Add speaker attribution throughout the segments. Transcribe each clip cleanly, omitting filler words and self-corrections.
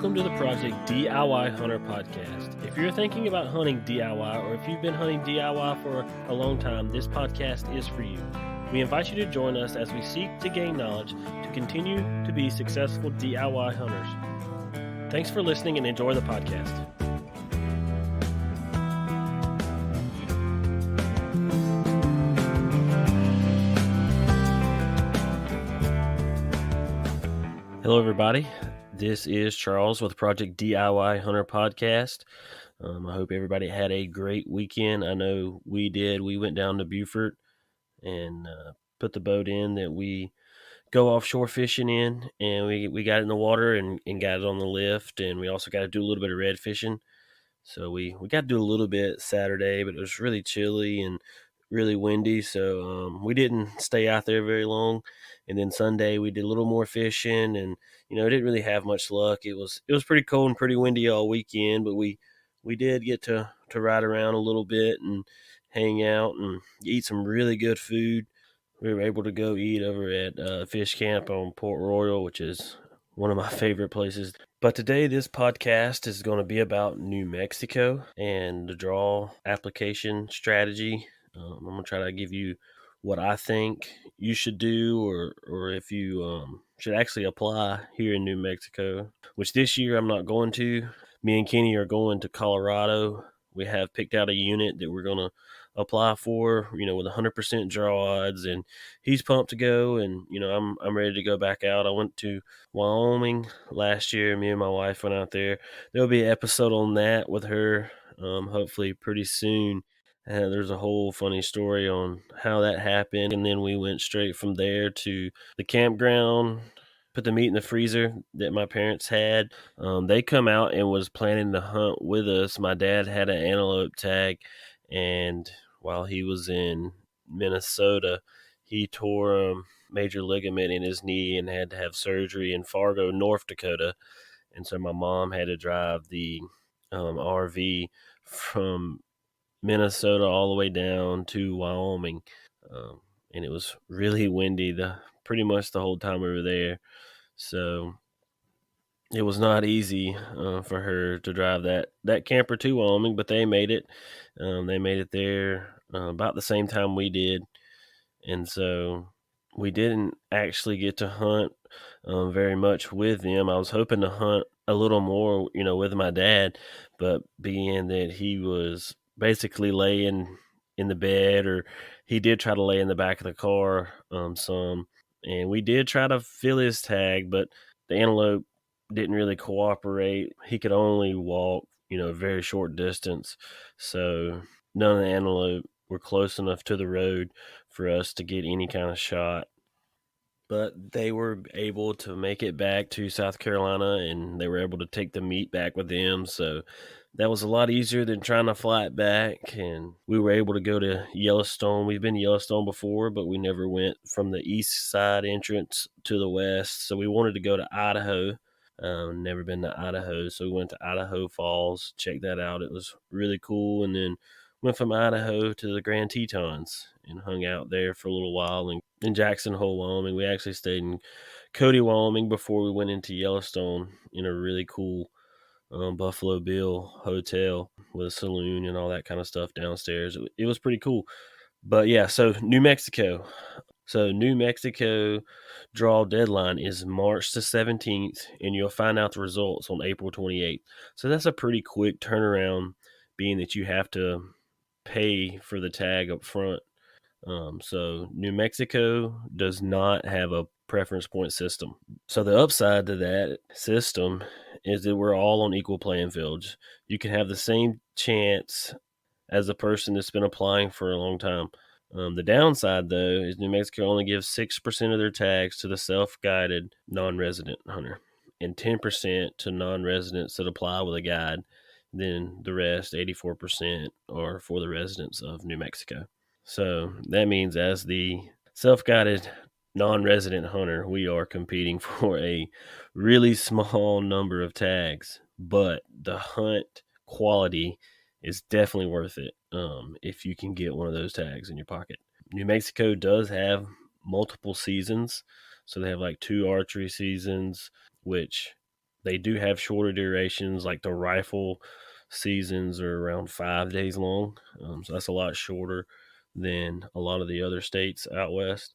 Speaker 1: Welcome to the Project DIY Hunter Podcast. If you're thinking about hunting DIY, or if you've been hunting DIY for a long time, this podcast is for you. We invite you to join us as we seek to gain knowledge to continue to be successful DIY hunters. Thanks for listening and enjoy the podcast. Hello, everybody. This is Charles with Project DIY Hunter Podcast. I hope everybody had a great weekend. I know we did. We went down to Beaufort and put the boat in that we go offshore fishing in, and we got in the water and got it on the lift, and we also got to do a little bit of red fishing. So we got to do a little bit Saturday, but it was really chilly and really windy, so we didn't stay out there very long. And then Sunday we did a little more fishing, and didn't really have much luck. It was pretty cold and pretty windy all weekend, but we did get to ride around a little bit and hang out and eat some really good food. We were able to go eat over at Fish Camp on Port Royal, which is one of my favorite places. But today, this podcast is going to be about New Mexico and the draw application strategy. I'm going to try to give you what I think you should do, or if you should actually apply here in New Mexico, which this year I'm not going to. Me and Kenny are going to Colorado. We have picked out a unit that we're going to apply for, with 100% draw odds, and he's pumped to go, and I'm ready to go back out. I went to Wyoming last year. Me and my wife went out there. There'll be an episode on that with her, hopefully pretty soon. There's a whole funny story on how that happened, and then we went straight from there to the campground, put the meat in the freezer that my parents had. They come out and was planning to hunt with us. My dad had an antelope tag, and while he was in Minnesota, he tore a major ligament in his knee and had to have surgery in Fargo, North Dakota. And so my mom had to drive the RV from Minnesota all the way down to Wyoming. And it was really windy pretty much the whole time we were there. So it was not easy for her to drive that camper to Wyoming, but they made it. They made it there about the same time we did. And so we didn't actually get to hunt very much with them. I was hoping to hunt a little more, with my dad, but being that he was basically laying in the bed, or he did try to lay in the back of the car some, and we did try to fill his tag, but the antelope didn't really cooperate. He could only walk, a very short distance, so none of the antelope were close enough to the road for us to get any kind of shot. But they were able to make it back to South Carolina, and they were able to take the meat back with them. So that was a lot easier than trying to fly it back. And we were able to go to Yellowstone. We've been to Yellowstone before, but we never went from the east side entrance to the west. So we wanted to go to Idaho. Never been to Idaho. So we went to Idaho Falls, checked that out. It was really cool. And then went from Idaho to the Grand Tetons and hung out there for a litlittle while in Jackson Hole, Wyoming. We actually stayed in Cody, Wyoming before we went into Yellowstone in a really cool Buffalo Bill hotel with a saloon and all that kind of stuff downstairs. It was pretty cool. But yeah, so New Mexico. So New Mexico draw deadline is March the 17th, and you'll find out the results on April 28th. So that's a pretty quick turnaround, being that you have to pay for the tag up front. So New Mexico does not have a preference point system. So the upside to that system is that we're all on equal playing fields. You can have the same chance as the person that's been applying for a long time. The downside, though, is New Mexico only gives 6% of their tags to the self-guided non-resident hunter and 10% to non-residents that apply with a guide. Then the rest, 84%, are for the residents of New Mexico. So that means as the self-guided non-resident hunter, we are competing for a really small number of tags, but the hunt quality is definitely worth it if you can get one of those tags in your pocket. New Mexico does have multiple seasons, so they have like 2 archery seasons, which They do have shorter durations, like the rifle seasons are around 5 days long. So that's a lot shorter than a lot of the other states out west.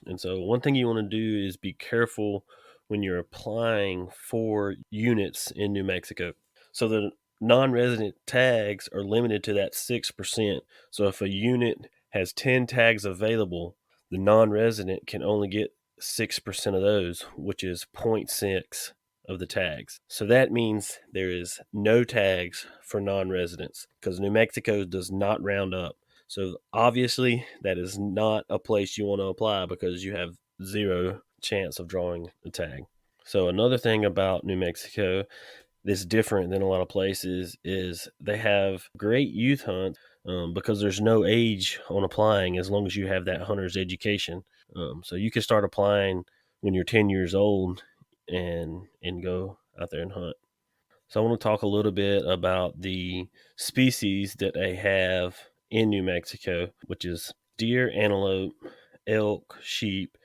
Speaker 1: And so, one thing you want to do is be careful when you're applying for units in New Mexico. So, the non resident tags are limited to that 6%. So, if a unit has 10 tags available, the non resident can only get 6% of those, which is zero point 0.6 of the tags. So, that means there is no tags for non residents because New Mexico does not round up. So obviously, that is not a place you want to apply because you have zero chance of drawing a tag. So another thing about New Mexico that's different than a lot of places is they have great youth hunts because there's no age on applying as long as you have that hunter's education. So you can start applying when you're 10 years old and go out there and hunt. So I want to talk a little bit about the species that they have in New Mexico, which is deer, antelope, elk, sheep.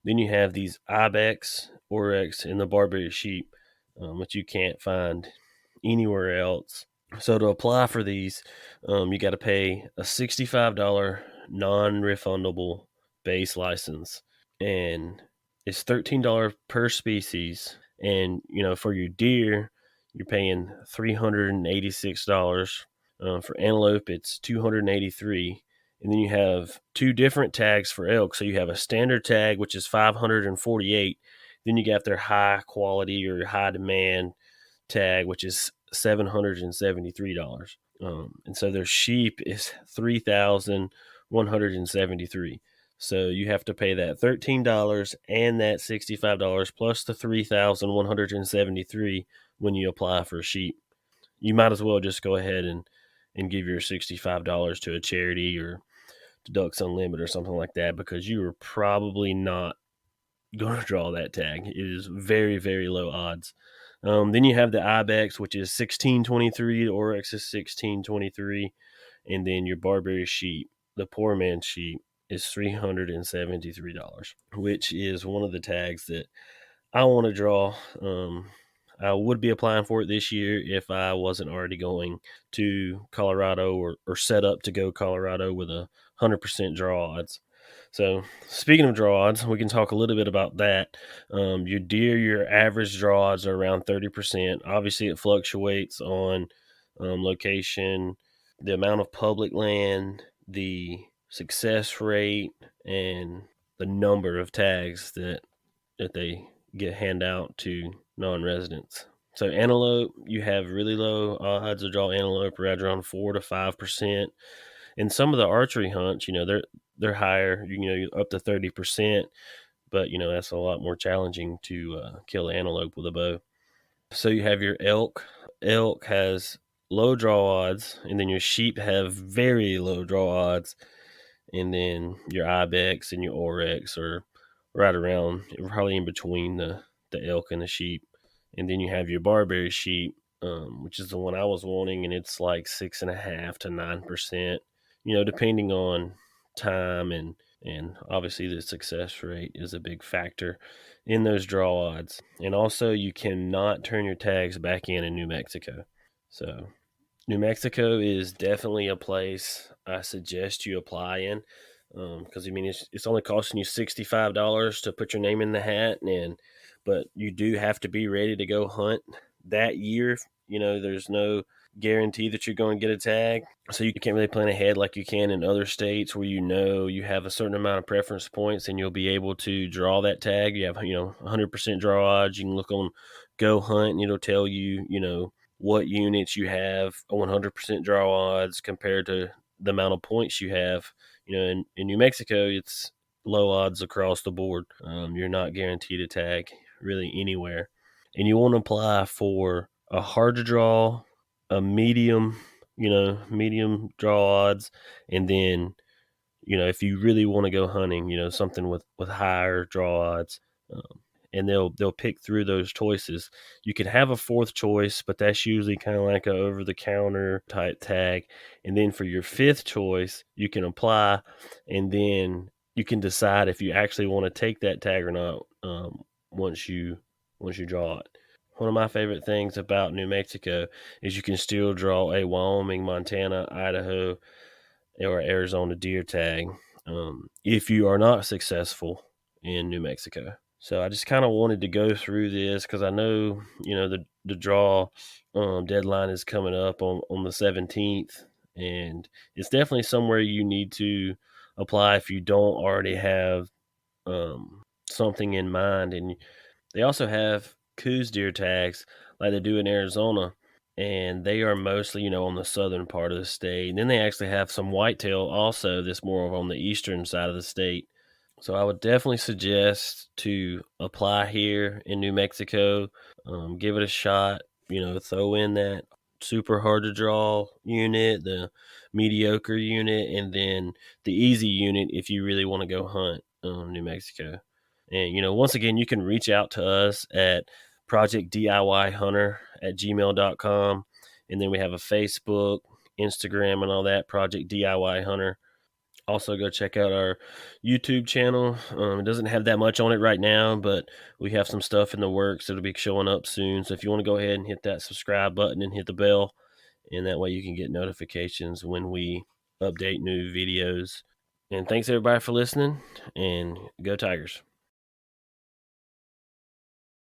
Speaker 1: Then you have these ibex, oryx, and the Barbary sheep, which you can't find anywhere else. So to apply for these, you got to pay a $65 non-refundable base license, and it's $13 per species. And for your deer, you're paying $386. For antelope, it's $283. And then you have two different tags for elk. So you have a standard tag, which is $548. Then you got their high quality or high demand tag, which is $773. And so their sheep is $3,173. So you have to pay that $13 and that $65 plus the $3,173 when you apply for a sheep. You might as well just go ahead and give your $65 to a charity or to Ducks Unlimited or something like that, because you are probably not going to draw that tag. It is very, very low odds. Then you have the ibex, which is 1623. The oryx is 1623, and then your Barbary sheep, the poor man's sheep, is $373, which is one of the tags that I want to draw. I would be applying for it this year if I wasn't already going to Colorado or set up to go Colorado with 100% draw odds. So, speaking of draw odds, we can talk a little bit about that. Your deer, your average draw odds are around 30%. Obviously, it fluctuates on location, the amount of public land, the success rate, and the number of tags that they get hand out to non-residents. So antelope, you have really low odds of draw antelope, right around 4 to 5%. And some of the archery hunts, they're higher, up to 30%. But that's a lot more challenging to kill antelope with a bow. So you have your elk. Elk has low draw odds, and then your sheep have very low draw odds, and then your ibex and your oryx are right around, probably in between the elk and the sheep. And then you have your Barbary sheep, which is the one I was wanting, and it's like 6.5 to 9%, depending on time, and obviously the success rate is a big factor in those draw odds. And also, you cannot turn your tags back in New Mexico. So New Mexico is definitely a place I suggest you apply in, because it's only costing you $65 to put your name in the hat, but you do have to be ready to go hunt that year. There's no guarantee that you're going to get a tag, so you can't really plan ahead like you can in other states where you have a certain amount of preference points and you'll be able to draw that tag. You have 100% draw odds. You can look on Go Hunt and it'll tell you what units you have a 100% draw odds compared to the amount of points you have. In New Mexico, it's low odds across the board. You're not guaranteed a tag really anywhere. And you want to apply for a hard to draw, a medium draw odds, and then, if you really want to go hunting, something with higher draw odds. And they'll pick through those choices. You can have a fourth choice, but that's usually kind of like a over the counter type tag. And then for your fifth choice, you can apply, and then you can decide if you actually want to take that tag or not. Once you draw it. one of my favorite things about New Mexico is you can still draw a Wyoming, Montana, Idaho, or Arizona deer tag if you are not successful in New Mexico. So I just kind of wanted to go through this because I know, the draw deadline is coming up on the 17th, and it's definitely somewhere you need to apply if you don't already have something in mind. And they also have Coues deer tags like they do in Arizona, and they are mostly, on the southern part of the state. And then they actually have some whitetail also that's more on the eastern side of the state. So I would definitely suggest to apply here in New Mexico. Give it a shot. Throw in that super hard to draw unit, the mediocre unit, and then the easy unit if you really want to go hunt New Mexico. And once again, you can reach out to us at projectdiyhunter@gmail.com, and then we have a Facebook, Instagram, and all that, Project DIY Hunter. Also, go check out our YouTube channel. It doesn't have that much on it right now, but we have some stuff in the works that'll be showing up soon. So if you want to go ahead and hit that subscribe button and hit the bell, and that way you can get notifications when we update new videos. And thanks everybody for listening, and go Tigers.